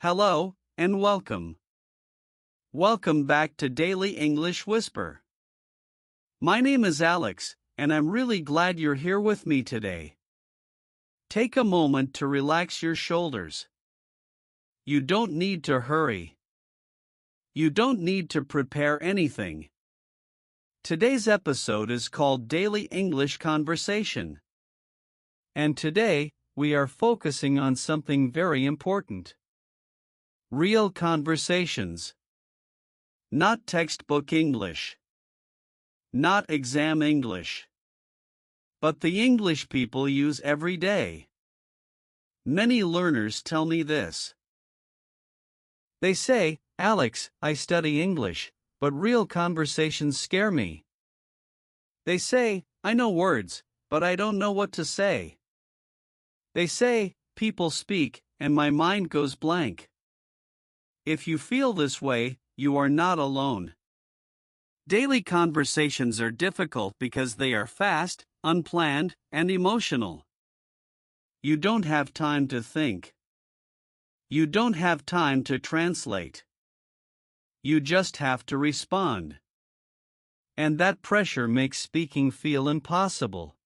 Hello, and welcome. Welcome back to Daily English Whisper. My name is Alex, and I'm really glad you're here with me today. Take a moment to relax your shoulders. You don't need to hurry. You don't need to prepare anything. Today's episode is called Daily English Conversation. And today, we are focusing on something very important. Real conversations. Not textbook English. Not exam English. But the English people use every day. Many learners tell me this. They say, Alex, I study English, but real conversations scare me. They say, I know words, but I don't know what to say. They say, people speak, and my mind goes blank. If you feel this way, you are not alone. Daily conversations are difficult because they are fast, unplanned, and emotional. You don't have time to think. You don't have time to translate. You just have to respond. And that pressure makes speaking feel impossible.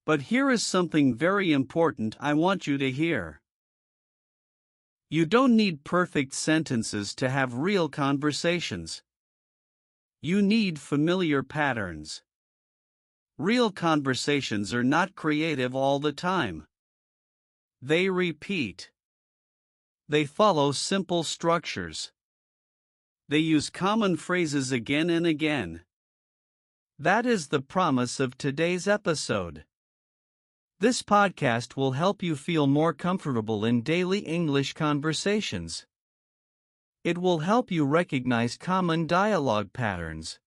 But here is something very important I want you to hear. You don't need perfect sentences to have real conversations. You need familiar patterns. Real conversations are not creative all the time. They repeat. They follow simple structures. They use common phrases again and again. That is the promise of today's episode. This podcast will help you feel more comfortable in daily English conversations. It will help you recognize common dialogue patterns.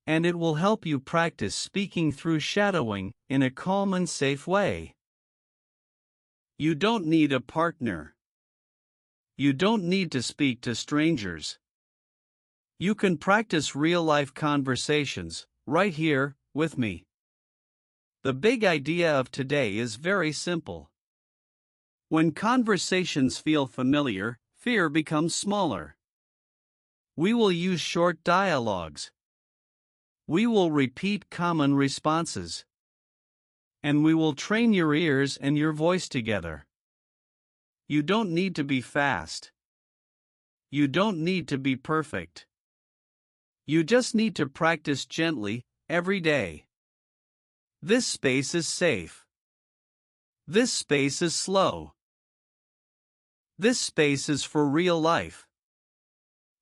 And it will help you practice speaking through shadowing in a calm and safe way. You don't need a partner. You don't need to speak to strangers. You can practice real-life conversations right here with me. The big idea of today is very simple. When conversations feel familiar, fear becomes smaller. We will use short dialogues. We will repeat common responses. And we will train your ears and your voice together. You don't need to be fast. You don't need to be perfect. You just need to practice gently, every day. This space is safe. This space is slow. This space is for real life.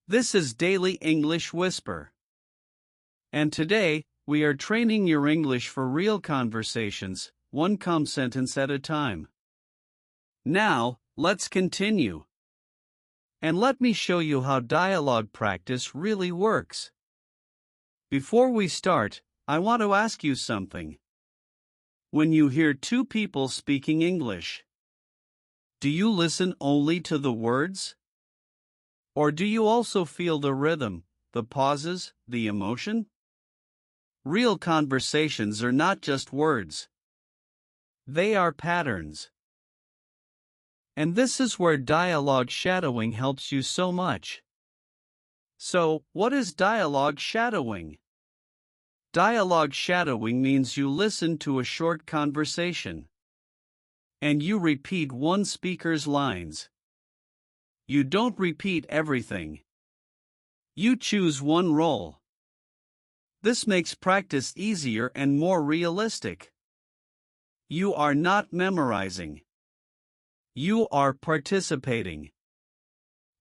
This is Daily English Whisper. And today, we are training your English for real conversations, one calm sentence at a time. Now, let's continue. And let me show you how dialogue practice really works. Before we start, I want to ask you something. When you hear two people speaking English, do you listen only to the words? Or do you also feel the rhythm, the pauses, the emotion? Real conversations are not just words. They are patterns. And this is where dialogue shadowing helps you so much. So, what is dialogue shadowing? Dialogue shadowing means you listen to a short conversation. And you repeat one speaker's lines. You don't repeat everything. You choose one role. This makes practice easier and more realistic. You are not memorizing. You are participating.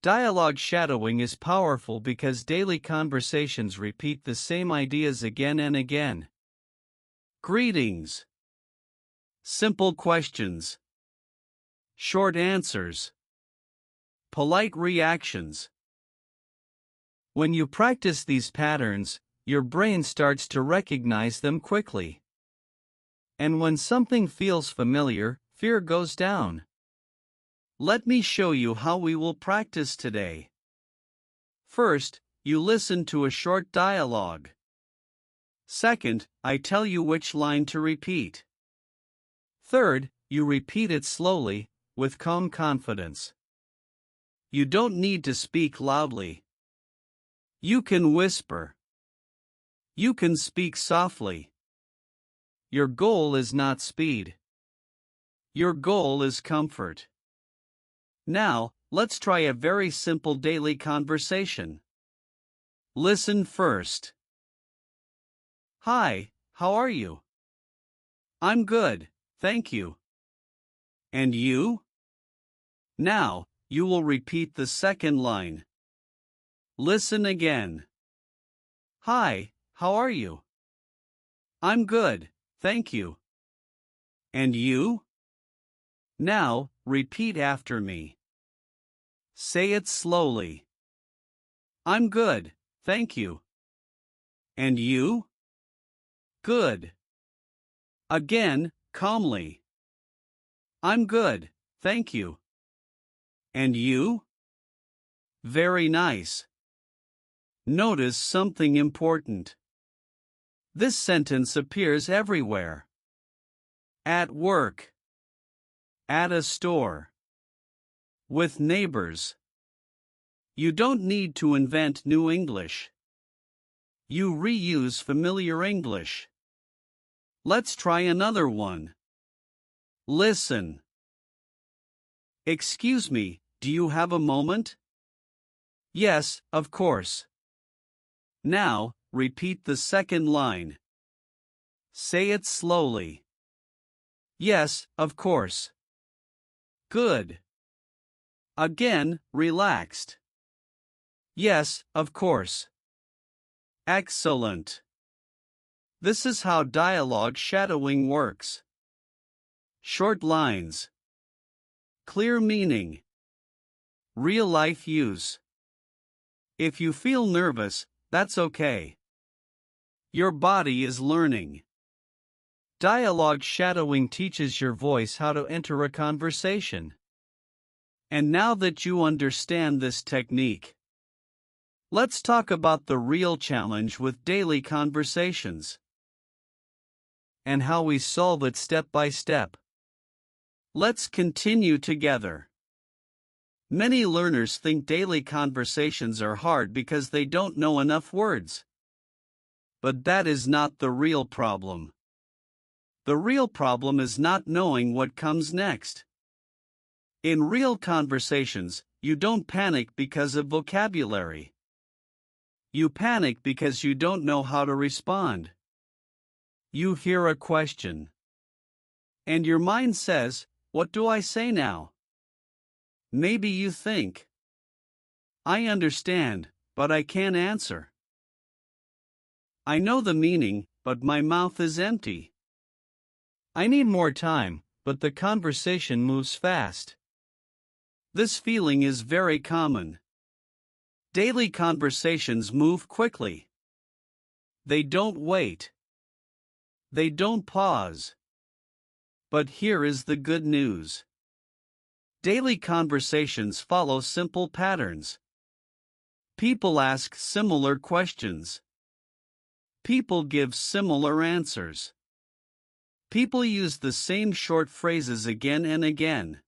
Dialogue shadowing is powerful because daily conversations repeat the same ideas again and again. Greetings. Simple questions. Short answers. Polite reactions. When you practice these patterns, your brain starts to recognize them quickly. And when something feels familiar, fear goes down. Let me show you how we will practice today. First, you listen to a short dialogue. Second, I tell you which line to repeat. Third, you repeat it slowly, with calm confidence. You don't need to speak loudly. You can whisper. You can speak softly. Your goal is not speed. Your goal is comfort. Now, let's try a very simple daily conversation. Listen first. Hi, how are you? I'm good, thank you. And you? Now, you will repeat the second line. Listen again. Hi, how are you? I'm good, thank you. And you? Now, repeat after me. Say it slowly. I'm good, thank you. And you? Good. Again, calmly. I'm good, thank you. And you? Very nice. Notice something important. This sentence appears everywhere. At work. At a store. With neighbors. You don't need to invent new English. You reuse familiar English. Let's try another one. Listen. Excuse me, do you have a moment? Yes, of course. Now, repeat the second line. Say it slowly. Yes, of course. Good. Again, relaxed. Yes, of course. Excellent. This is how dialogue shadowing works. Short lines. Clear meaning. Real life use. If you feel nervous, that's okay. Your body is learning. Dialogue shadowing teaches your voice how to enter a conversation. And now that you understand this technique, let's talk about the real challenge with daily conversations and how we solve it step by step. Let's continue together. Many learners think daily conversations are hard because they don't know enough words. But that is not the real problem. The real problem is not knowing what comes next. In real conversations, you don't panic because of vocabulary. You panic because you don't know how to respond. You hear a question. And your mind says, "What do I say now?" Maybe you think, "I understand, but I can't answer. I know the meaning, but my mouth is empty. I need more time, but the conversation moves fast." This feeling is very common. Daily conversations move quickly. They don't wait. They don't pause. But here is the good news. Daily conversations follow simple patterns. People ask similar questions. People give similar answers. People use the same short phrases again and again.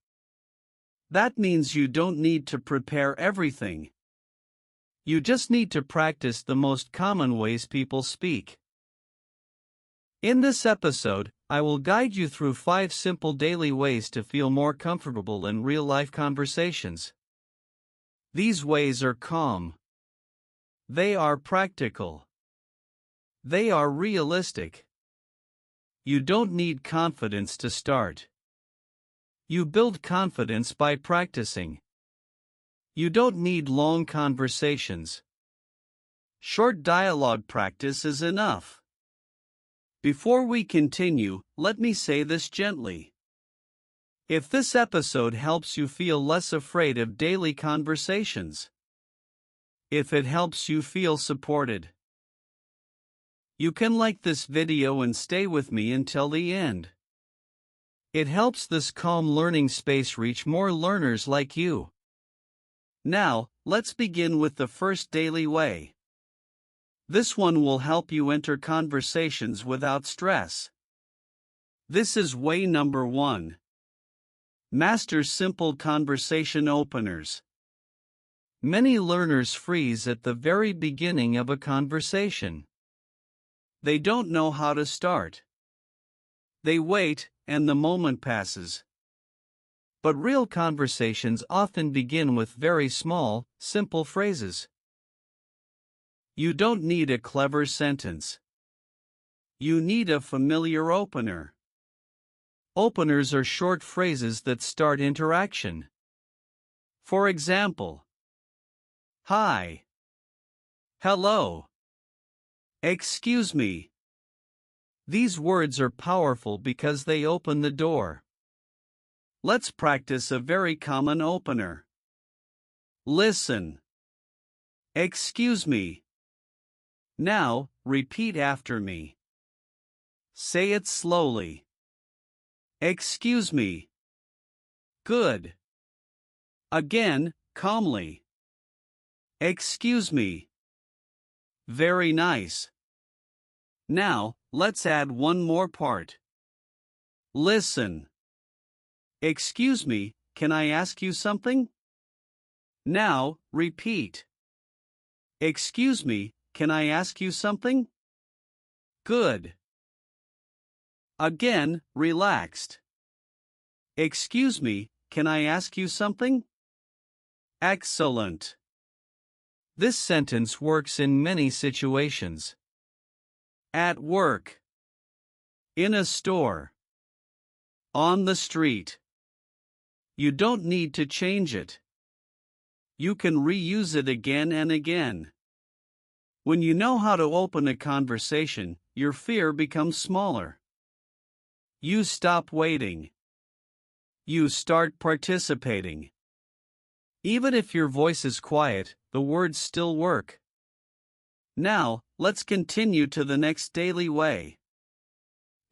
That means you don't need to prepare everything. You just need to practice the most common ways people speak. In this episode, I will guide you through 5 simple daily ways to feel more comfortable in real-life conversations. These ways are calm. They are practical. They are realistic. You don't need confidence to start. You build confidence by practicing. You don't need long conversations. Short dialogue practice is enough. Before we continue, let me say this gently. If this episode helps you feel less afraid of daily conversations, if it helps you feel supported, you can like this video and stay with me until the end. It helps this calm learning space reach more learners like you. Now, let's begin with the first daily way. This one will help you enter conversations without stress. This is way number 1. Master simple conversation openers. Many learners freeze at the very beginning of a conversation. They don't know how to start. They wait, and the moment passes. But real conversations often begin with very small, simple phrases. You don't need a clever sentence. You need a familiar opener. Openers are short phrases that start interaction. For example, hi, hello, excuse me. These words are powerful because they open the door. Let's practice a very common opener. Listen. Excuse me. Now, repeat after me. Say it slowly. Excuse me. Good. Again, calmly. Excuse me. Very nice. Now, let's add one more part. Listen. Excuse me, can I ask you something? Now, repeat. Excuse me, can I ask you something? Good. Again, relaxed. Excuse me, can I ask you something? Excellent. This sentence works in many situations. At work. In a store. On the street. You don't need to change it. You can reuse it again and again. When you know how to open a conversation, your fear becomes smaller. You stop waiting. You start participating. Even if your voice is quiet, the words still work. Now, let's continue to the next daily way.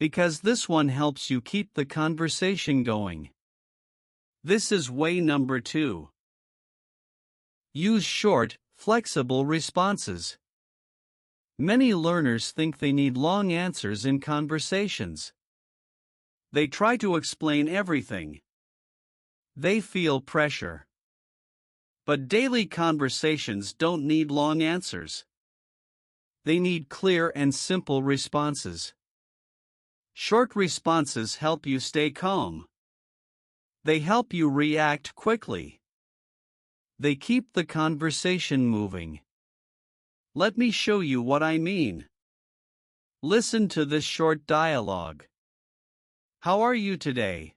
Because this one helps you keep the conversation going. This is way number 2. Use short, flexible responses. Many learners think they need long answers in conversations. They try to explain everything. They feel pressure. But daily conversations don't need long answers. They need clear and simple responses. Short responses help you stay calm. They help you react quickly. They keep the conversation moving. Let me show you what I mean. Listen to this short dialogue. How are you today?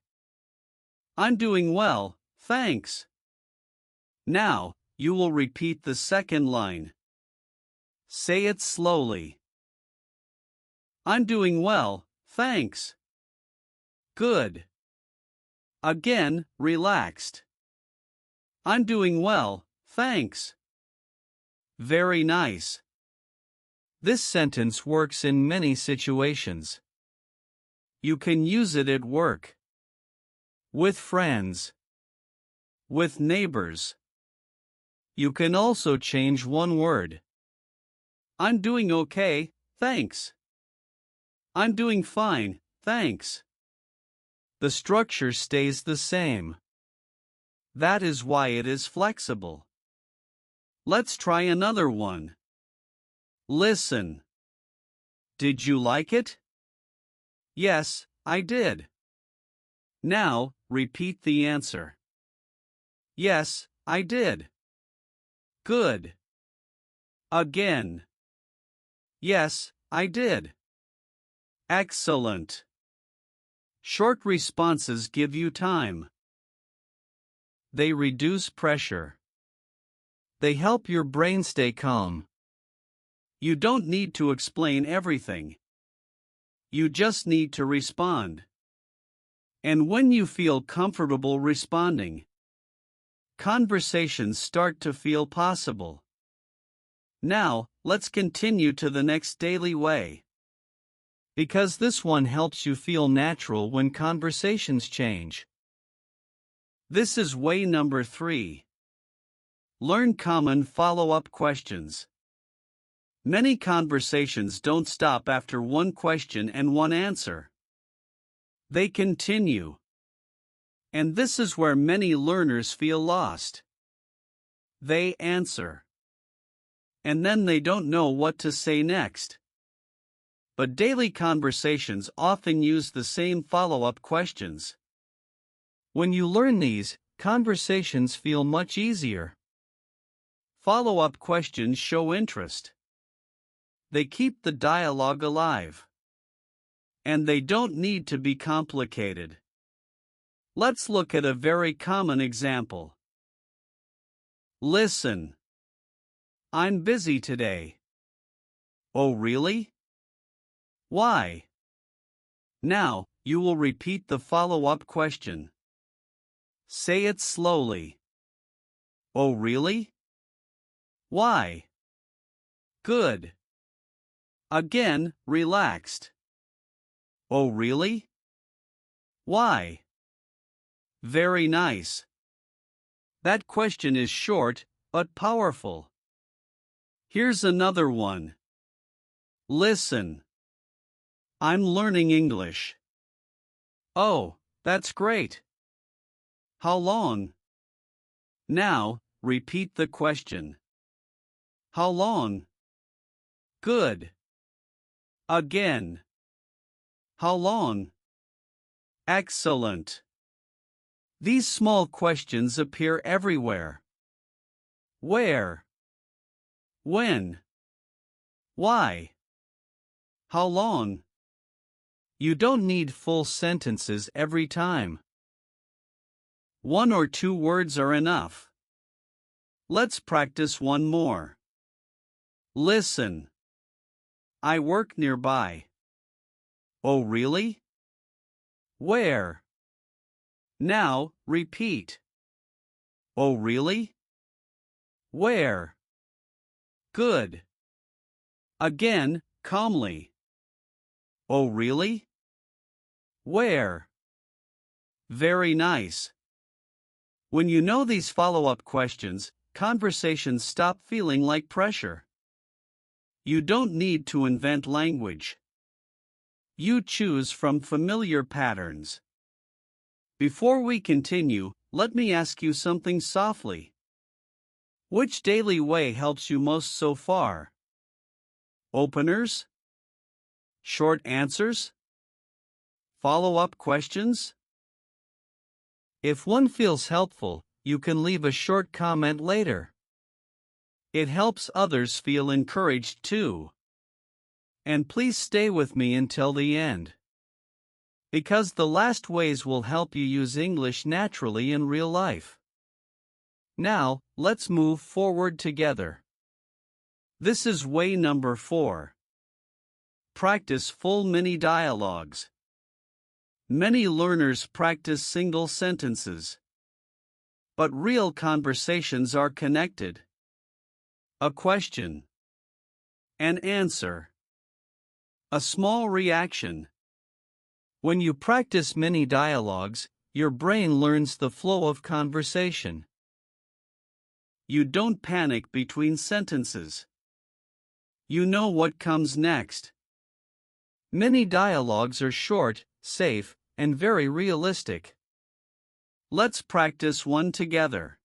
I'm doing well, thanks. Now, you will repeat the second line. Say it slowly. I'm doing well, thanks. Good. Again, relaxed. I'm doing well, thanks. Very nice. This sentence works in many situations. You can use it at work, with friends, with neighbors. You can also change one word. I'm doing okay, thanks. I'm doing fine, thanks. The structure stays the same. That is why it is flexible. Let's try another one. Listen. Did you like it? Yes, I did. Now, repeat the answer. Yes, I did. Good. Again. Yes, I did. Excellent. Short responses give you time. They reduce pressure. They help your brain stay calm. You don't need to explain everything. You just need to respond. And when you feel comfortable responding, conversations start to feel possible. Now, let's continue to the next daily way. Because this one helps you feel natural when conversations change. This is way number 3. Learn common follow-up questions. Many conversations don't stop after one question and one answer. They continue. And this is where many learners feel lost. They answer. And then they don't know what to say next. But daily conversations often use the same follow-up questions. When you learn these, conversations feel much easier. Follow-up questions show interest. They keep the dialogue alive. And they don't need to be complicated. Let's look at a very common example. Listen. I'm busy today. Oh, really? Why? Now, you will repeat the follow-up question. Say it slowly. Oh, really? Why? Good. Again, relaxed. Oh, really? Why? Very nice. That question is short, but powerful. Here's another one. Listen. I'm learning English. Oh, that's great. How long? Now, repeat the question. How long? Good. Again. How long? Excellent. These small questions appear everywhere. Where? When? Why? How long? You don't need full sentences every time. 1 or 2 words are enough. Let's practice one more. Listen. I work nearby. Oh, really? Where? Now, repeat. Oh, really? Where? Good. Again, calmly. Oh, really? Where? Very nice. When you know these follow-up questions, conversations stop feeling like pressure. You don't need to invent language. You choose from familiar patterns. Before we continue, let me ask you something softly. Which daily way helps you most so far? Openers? Short answers? Follow-up questions? If one feels helpful, you can leave a short comment later. It helps others feel encouraged too. And please stay with me until the end. Because the last ways will help you use English naturally in real life. Now, let's move forward together. This is way number 4. Practice full mini dialogues. Many learners practice single sentences. But real conversations are connected. A question. An answer. A small reaction. When you practice mini dialogues, your brain learns the flow of conversation. You don't panic between sentences. You know what comes next. Mini dialogues are short, safe, and very realistic. Let's practice one together.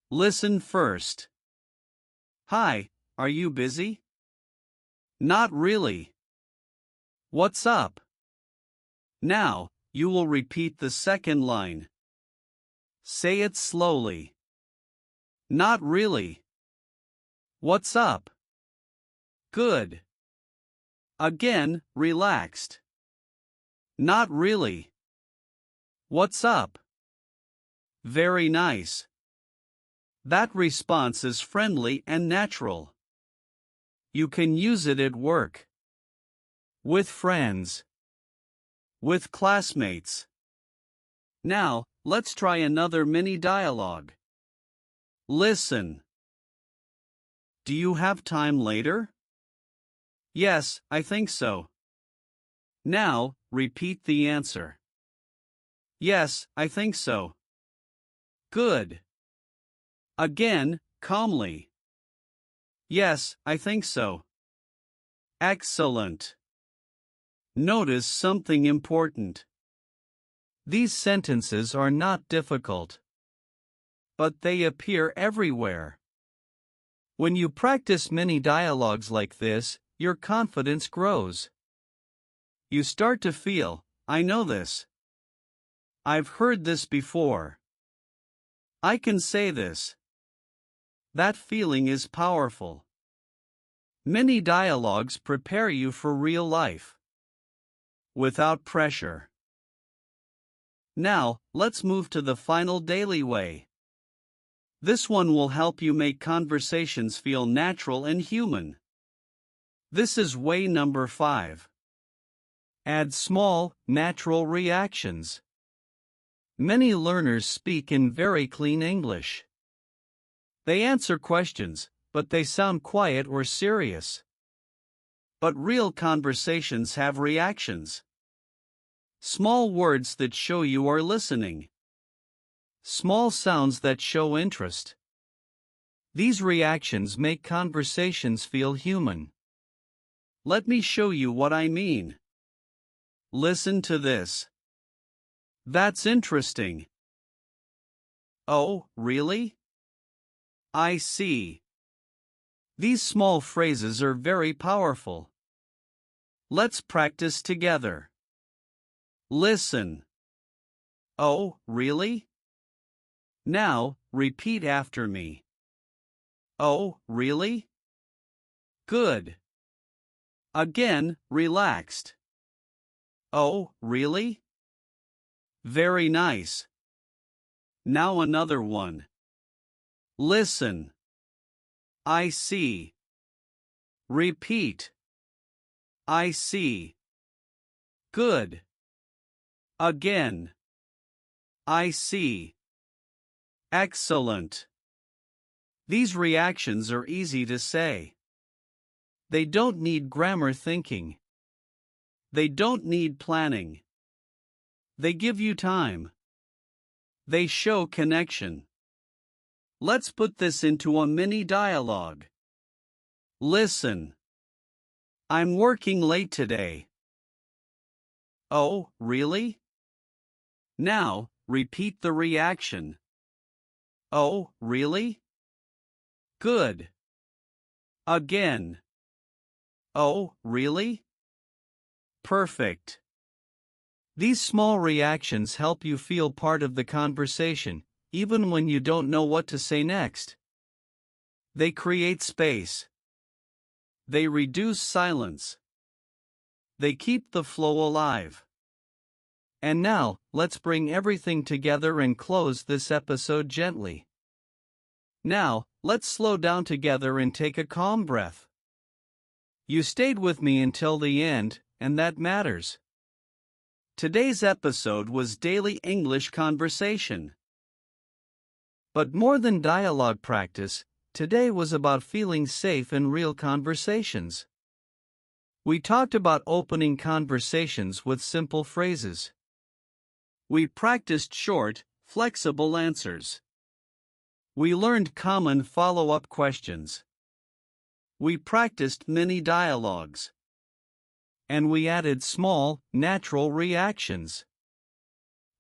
Listen first. Hi, are you busy? Not really. What's up? Now, you will repeat the second line. Say it slowly. Not really. What's up? Good. Again, relaxed. Not really. What's up? Very nice. That response is friendly and natural. You can use it at work. With friends. With classmates. Now, let's try another mini dialogue. Listen. Do you have time later? Yes, I think so. Now, repeat the answer. Yes, I think so. Good. Again, calmly. Yes, I think so. Excellent. Notice something important. These sentences are not difficult. but they appear everywhere. When you practice many dialogues like this, your confidence grows. You start to feel, I know this. I've heard this before. I can say this. That feeling is powerful. Many dialogues prepare you for real life. Without pressure. Now, let's move to the final daily way. This one will help you make conversations feel natural and human. This is way number 5. Add small, natural reactions. Many learners speak in very clean English. They answer questions, but they sound quiet or serious. But real conversations have reactions. Small words that show you are listening. Small sounds that show interest. These reactions make conversations feel human. Let me show you what I mean. Listen to this. That's interesting. Oh, really? I see. These small phrases are very powerful. Let's practice together. Listen. Oh, really? Now, repeat after me. Oh, really? Good. Again, relaxed. Oh, really? Very nice. Now another one. Listen. I see. Repeat. I see. Good. Again. I see. Excellent. These reactions are easy to say. They don't need grammar thinking. They don't need planning. They give you time. They show connection. Let's put this into a mini dialogue. Listen. I'm working late today. Oh, really? Now, repeat the reaction. Oh, really? Good. Again. Oh, really? Perfect. These small reactions help you feel part of the conversation, even when you don't know what to say next. They create space. They reduce silence. They keep the flow alive. And now, let's bring everything together and close this episode gently. Now, let's slow down together and take a calm breath. You stayed with me until the end, and that matters. Today's episode was Daily English Conversation. But more than dialogue practice, today was about feeling safe in real conversations. We talked about opening conversations with simple phrases. We practiced short, flexible answers. We learned common follow-up questions. We practiced mini dialogues. And we added small, natural reactions.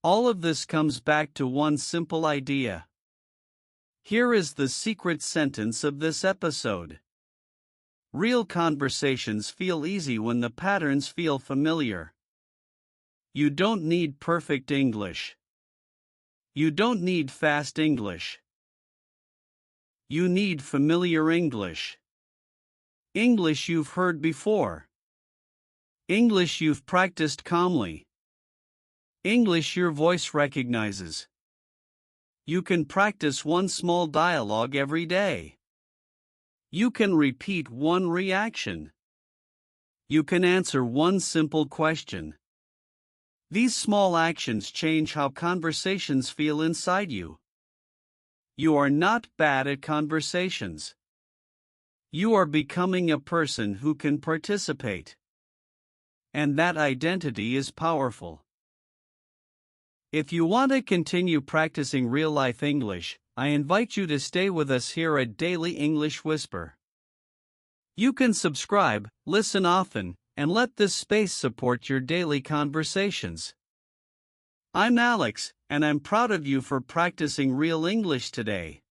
All of this comes back to one simple idea. Here is the secret sentence of this episode. Real conversations feel easy when the patterns feel familiar. You don't need perfect English. You don't need fast English. You need familiar English. English you've heard before. English you've practiced calmly. English your voice recognizes. You can practice one small dialogue every day. You can repeat one reaction. You can answer one simple question. These small actions change how conversations feel inside you. You are not bad at conversations. You are becoming a person who can participate. And that identity is powerful. If you want to continue practicing real-life English, I invite you to stay with us here at Daily English Whisper. You can subscribe, listen often, and let this space support your daily conversations. I'm Alex, and I'm proud of you for practicing real English today.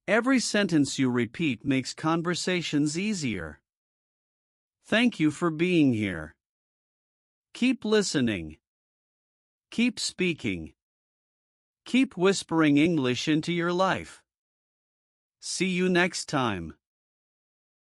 Every sentence you repeat makes conversations easier. Thank you for being here. Keep listening. Keep speaking. Keep whispering English into your life. See you next time.